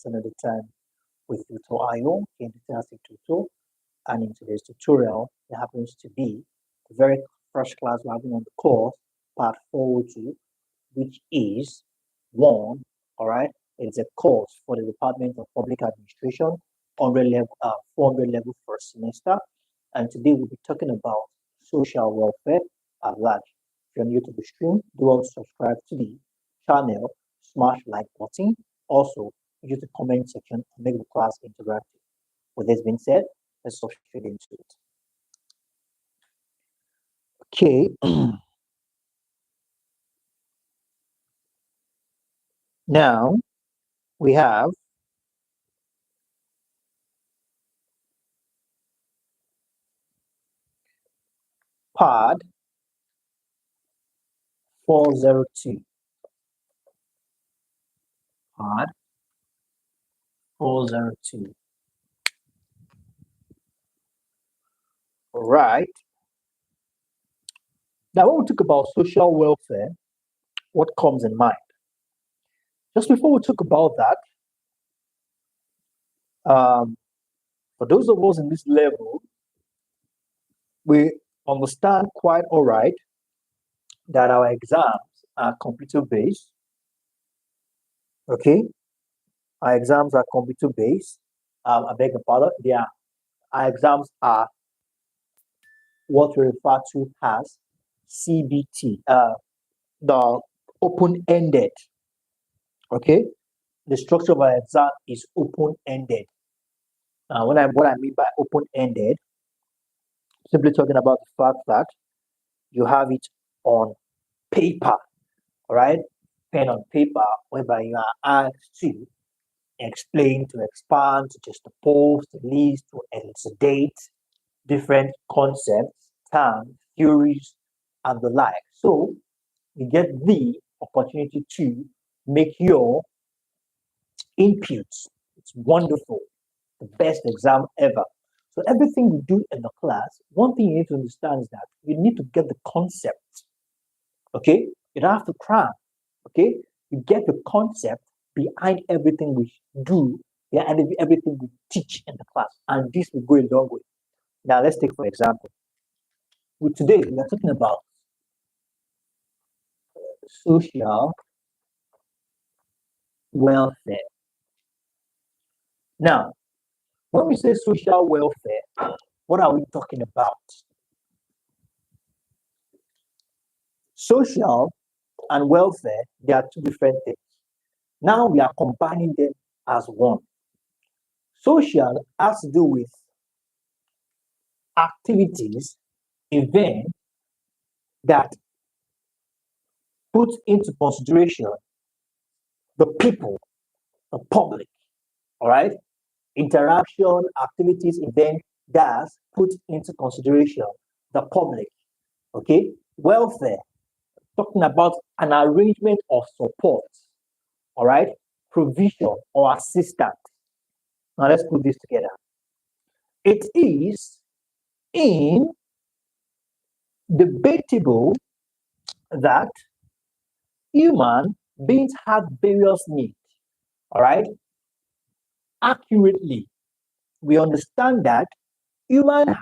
another time with Tutor Ayo in the Fantastic Tutor. And in today's tutorial, it happens to be the very first class we're having on the course, part 402, which is one, all right? It's a course for the Department of Public Administration, 400 level first semester. And today we'll be talking about social welfare at large. If you're new to the stream, do also subscribe to the channel, smash like button. Also, use the comment section to make the class interactive. With this being said, let's jump straight into it. Okay. Now we have PAD 402. PAD 402. All right. Now, when we talk about social welfare, what comes in mind? Just before we talk about that, for those of us in this level, we understand quite all right that our exams are computer-based. Okay, our exams are computer-based. I beg your pardon. Our exams are what we refer to as CBT, the open-ended. Okay, the structure of our exam is open-ended. What I mean by open-ended, simply talking about the fact that you have it on paper, all right, pen on paper, whereby you are asked to explain, to expand, to juxtapose, to list, to elucidate different concepts, terms, theories, and the like. So you get the opportunity to make your inputs. It's wonderful, the best exam ever. So everything we do in the class, one thing you need to understand is that you need to get the concept. Okay, you don't have to cram. Okay, you get the concept behind everything we do, behind everything we teach in the class, and this will go a long way. Now let's take for example. Today we are talking about social welfare. Now, when we say social welfare, what are we talking about? Social and welfare, they are two different things. Now we are combining them as one. Social has to do with activities, events that put into consideration the people, the public, all right? Interaction, activities, event that put into consideration the public, okay? Welfare, talking about an arrangement of support, all right? Provision or assistance. Now let's put this together. It is indebatable that human beings have various needs, all right? Accurately, we understand that human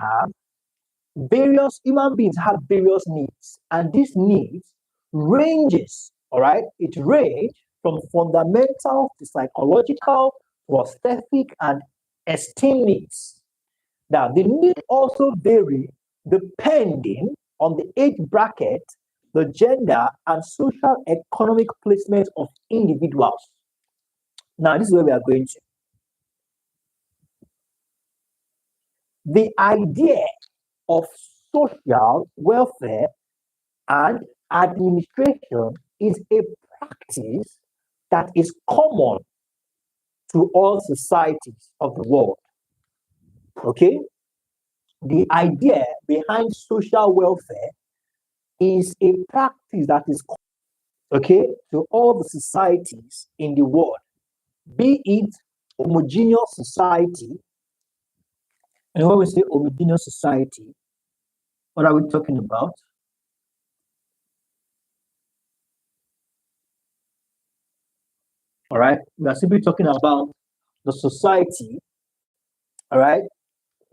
beings have various needs, and these needs ranges, all right? It ranges from fundamental to psychological to aesthetic and esteem needs. Now, the need also vary depending on the age bracket, the gender, and social economic placement of individuals. Now, this is where we are going to. The idea of social welfare and administration is a practice that is common to all societies of the world. Okay? The idea behind social welfare is a practice that is okay to all the societies in the world, be it homogeneous society. And when we say homogeneous society, what are we talking about? All right, we are simply talking about the society, all right,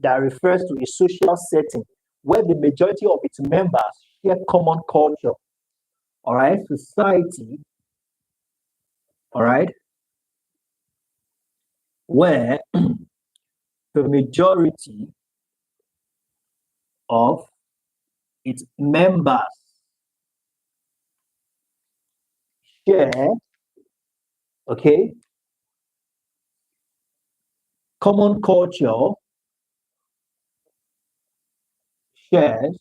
that refers to a social setting where the majority of its members share common culture, all right, society, all right, where the majority of its members share, okay, common culture, shares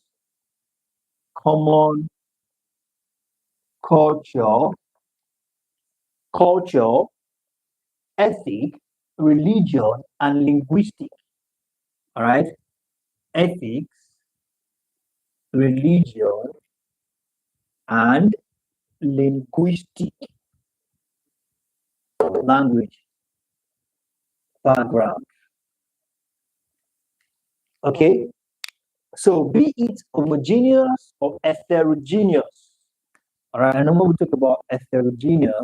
common culture, culture, ethic, religion, and linguistic. All right, ethics, religion, and linguistic language background. Okay, so be it homogeneous or heterogeneous. All right, I know when we talk about heterogeneous,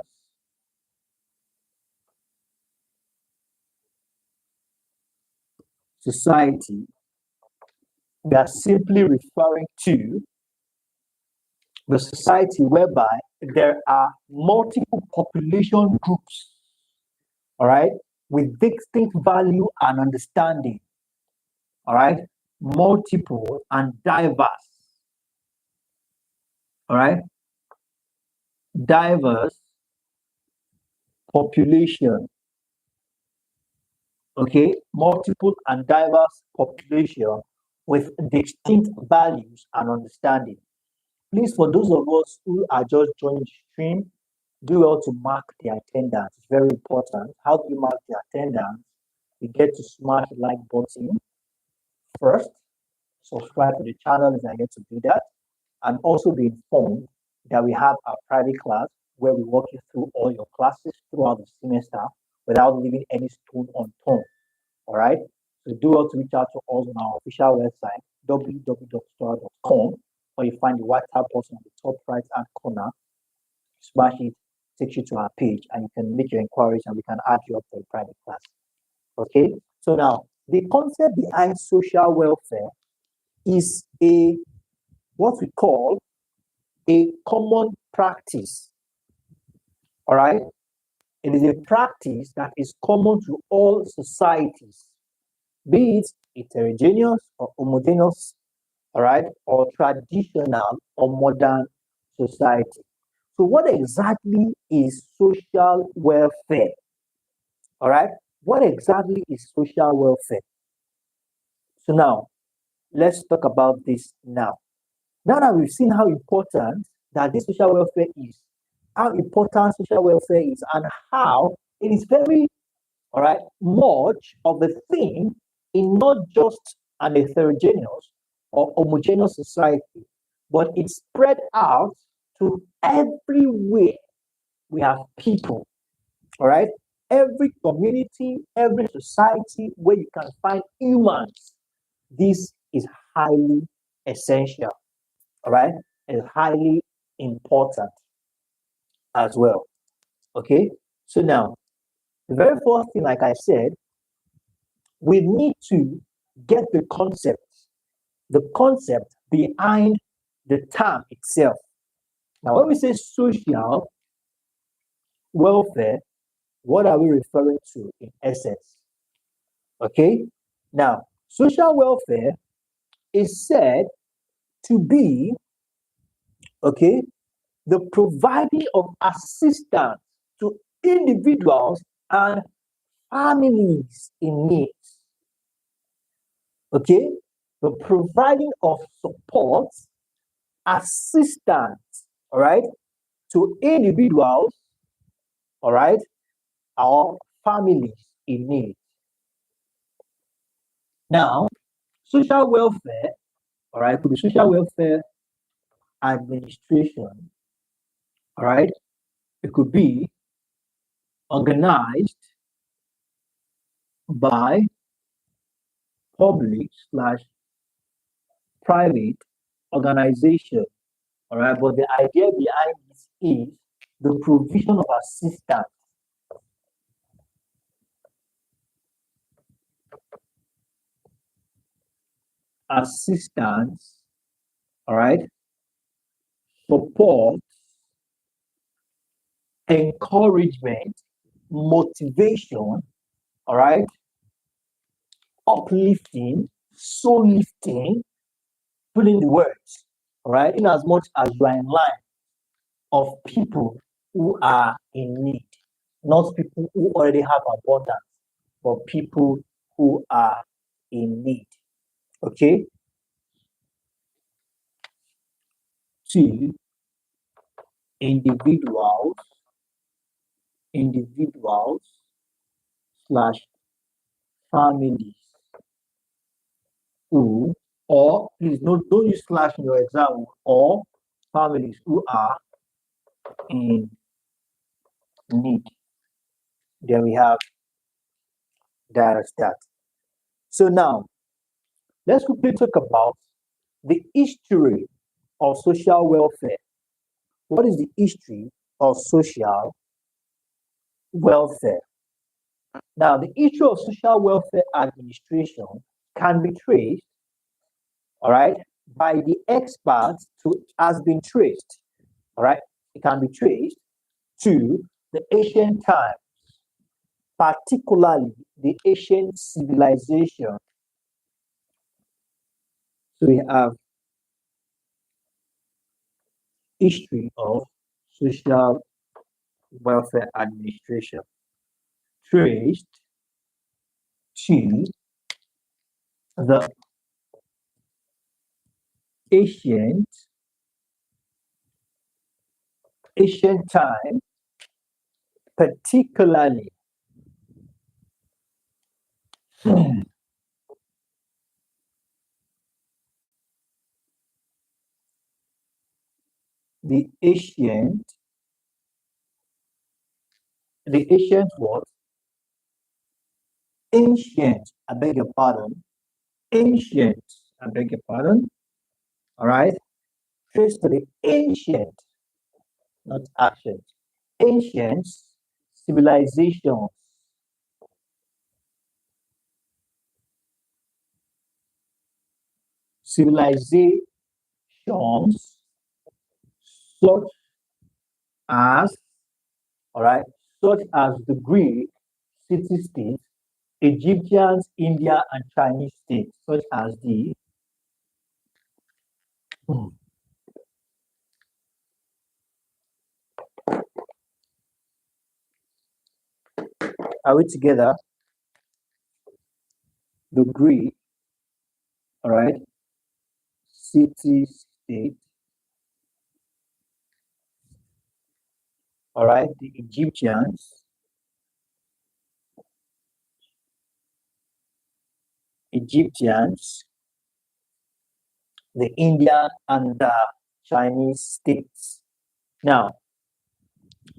society, we are simply referring to the society whereby there are multiple population groups, all right, with distinct value and understanding, all right, multiple and diverse, all right, diverse population, okay, multiple and diverse population with distinct values and understanding. Please, for those of us who are just joining the stream, do well to mark the attendance. It's very important. How do you mark the attendance? You get to smash the like button first, subscribe to the channel if I get to do that, and also be informed that we have a private class where we walk you through all your classes throughout the semester without leaving any stone unturned. All right. So do well to reach out to us on our official website, www.store.com, or you find the WhatsApp button on the top right hand corner. Smash it, takes you to our page, and you can make your inquiries and we can add you up for a private class. Okay. So now the concept behind social welfare is a what we call a common practice. All right. It is a practice that is common to all societies, be it heterogeneous or homogeneous, all right, or traditional or modern society. So, what exactly is social welfare? All right, what exactly is social welfare? So, now let's talk about this now. Now that we've seen how important that this social welfare is, how important social welfare is, and how it is very, all right, much of a thing in not just an heterogeneous or homogeneous society, but it's spread out to everywhere we have people, all right? Every community, every society where you can find humans, this is highly essential, all right? It's highly important as well, okay? So now, the very first thing, like I said, we need to get the concept behind the term itself. Now, when we say social welfare, what are we referring to in essence? Okay. Now, social welfare is said to be, okay, the providing of assistance to individuals and families in need. Okay. The providing of support, assistance, all right, to individuals, all right, or families in need. Now, social welfare, all right, could be social welfare administration, all right, it could be organized by public slash private organization, all right, but the idea behind this is the provision of assistance, assistance, all right, support, encouragement, motivation, all right, uplifting, soul lifting, put in the words, all right, in as much as you are in line of people who are in need, not people who already have abundance, but people who are in need. Okay? Two, individuals, individuals slash families who, or please don't use slash in your example, or families who are in need. Then we have that. So now let's quickly talk about the history of social welfare. What is the history of social welfare? Now, the history of social welfare administration can be traced, all right, by the experts to has been traced, all right, it can be traced to the ancient times, particularly the ancient civilization. So we have history of social welfare administration traced to the ancient time, particularly the ancient what? Ancient, I beg your pardon. Ancient, I beg your pardon. All right. Trace to the ancient, not ancient. Ancient civilizations, civilizations such as, all right, such as the Greek city states, Egyptians, India, and Chinese states, such as the are we together? The Greek, all right, city state, all right, the Egyptians, the Indian and the Chinese states. Now,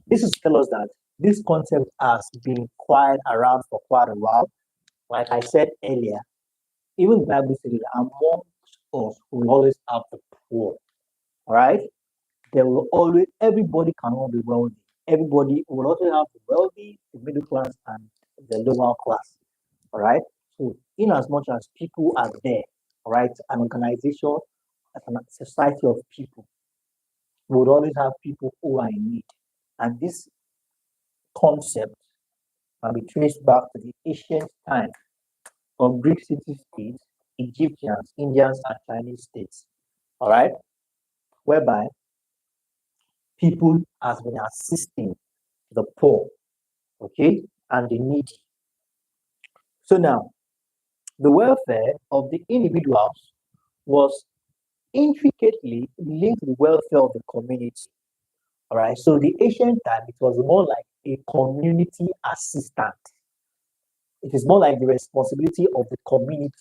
this is to tell us that this concept has been quite around for quite a while. Like I said earlier, even the Bible says that amongst us we will always have the poor. All right, there will always everybody cannot be wealthy. Everybody will also have the wealthy, the middle class, and the lower class. All right. So, in as much as people are there, all right, an organization, as a society of people, we would always have people who are in need. And this concept can be traced back to the ancient time of Greek city states, Egyptians, Indians, and Chinese states. All right, whereby people has been assisting the poor, okay, and the needy. So now, the welfare of the individuals was intricately linked to the welfare of the community. All right. So the ancient time, it was more like a community assistant. It is more like the responsibility of the community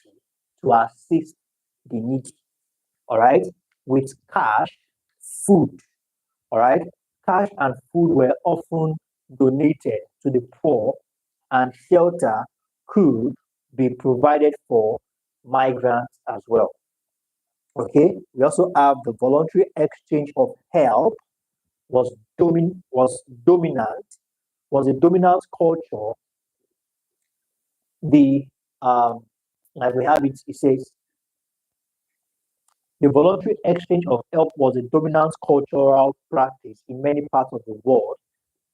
to assist the needy. All right. With cash, food. All right. Cash and food were often donated to the poor, and shelter could be provided for migrants as well. Okay. We also have the voluntary exchange of help was dominant, was a dominant culture. The like we have it, it says The voluntary exchange of help was a dominant cultural practice in many parts of the world,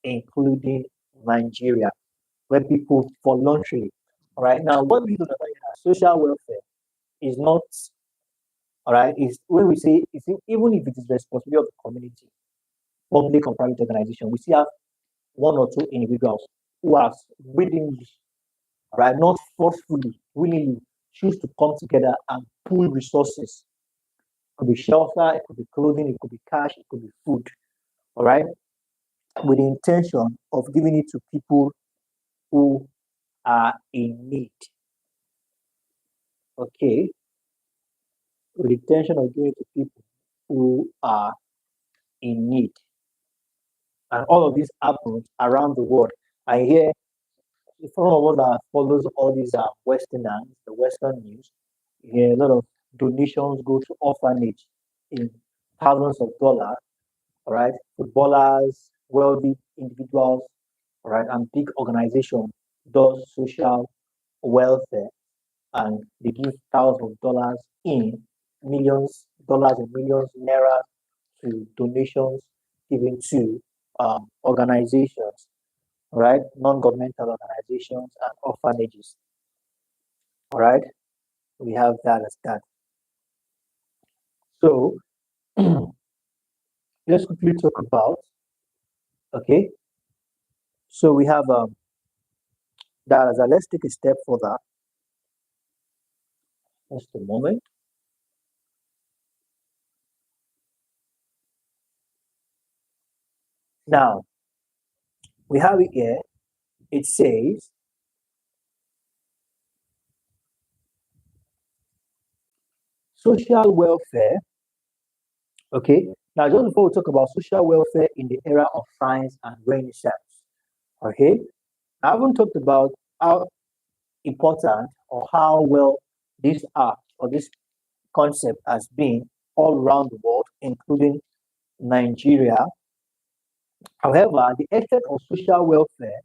including Nigeria, where people voluntarily, all right. Now, what we do understand is that social welfare is not, all right, is when we say, even if it is the responsibility of the community, public or private organization, we still have one or two individuals who are willingly, right, not forcefully, willingly choose to come together and pool resources. It could be shelter, it could be clothing, it could be cash, it could be food, all right, with the intention of giving it to people who are in need. Okay, with the intention of giving it to people who are in need. And all of this happens around the world. I hear some of us that follows all these Westerners, the Western news, a lot of donations go to orphanage in thousands of dollars, all right? Footballers, wealthy individuals, all right, and big organization does social welfare and they give thousands of dollars in millions dollars and millions naira to donations given to organizations, all right, non-governmental organizations and orphanages. All right, we have that as that. So let's quickly talk about, okay. So we have that as a, let's take a step further. Just a moment. Now we have it here. It says social welfare. Okay. Now just before we talk about social welfare in the era of science and Renaissance. Okay. I haven't talked about how important or how well this art or this concept has been all around the world, including Nigeria. However, the extent of social welfare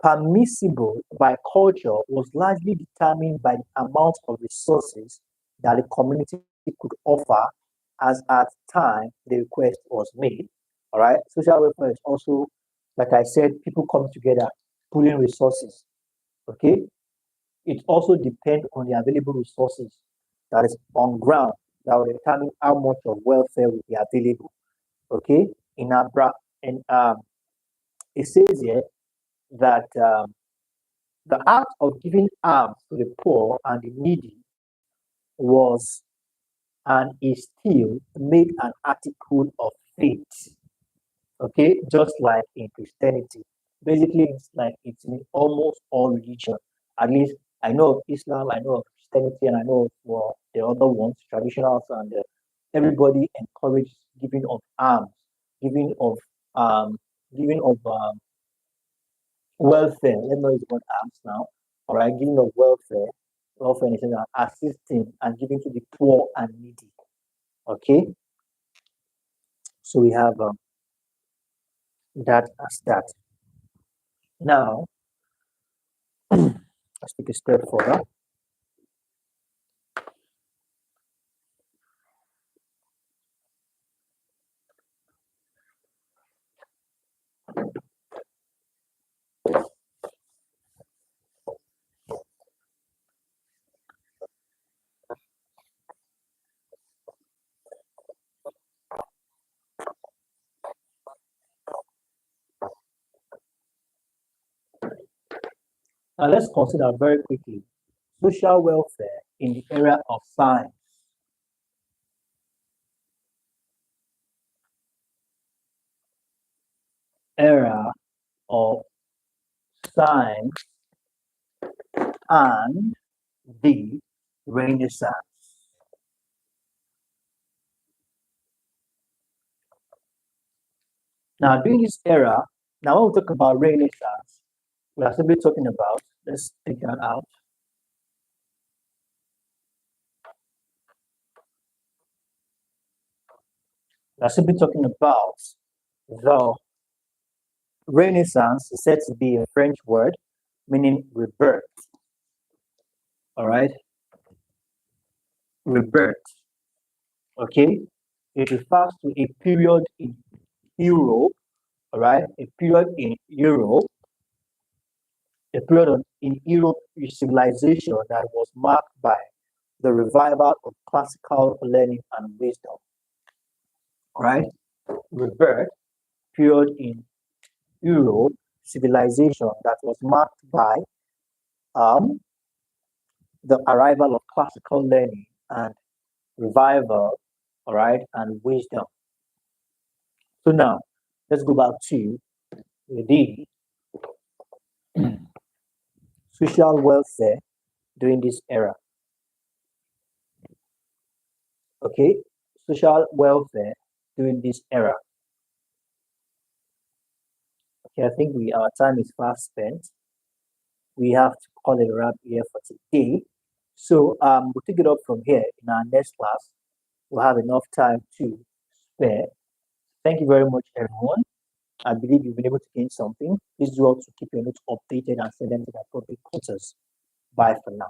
permissible by culture was largely determined by the amount of resources that the community could offer as at time the request was made. All right. Social welfare is also, like I said, people come together, pooling resources. Okay. It also depends on the available resources that is on ground that will determine how much of welfare will be available. Okay. In Abra, and it says here that the act of giving alms to the poor and the needy was and is still made an article of faith. Okay, just like in Christianity. Basically, it's like it's in almost all religion. At least I know of Islam, I know of Christianity, and I know of the other ones, traditionals, and everybody encourages giving of alms, giving of um, giving of welfare. Let me know it's about alms now. All right, giving of welfare, welfare in a sense of assisting and giving to the poor and needy. Okay, so we have that as that. Now, let's take a step further. Now, let's consider very quickly social welfare in the era of science. Era of science and the Renaissance. Now, during this era, now when we talk about Renaissance, we are simply talking about, let's take that out. We are simply talking about the Renaissance is said to be a French word meaning rebirth. All right, rebirth. Okay, it refers to a period in Europe, all right, a period in Europe, in Europe civilization that was marked by the revival of classical learning and wisdom, right? Rebirth period in Europe civilization that was marked by um, the arrival of classical learning and revival, all right, and wisdom. So now let's go back to the social welfare during this era. Okay, social welfare during this era. Okay, I think our time is fast spent. We have to call it a wrap here for today. So we'll take it up from here in our next class. We'll have enough time to spare. Thank you very much, everyone. I believe you've been able to gain something. Please do also keep your notes updated and send them to the appropriate quarters. Bye for now.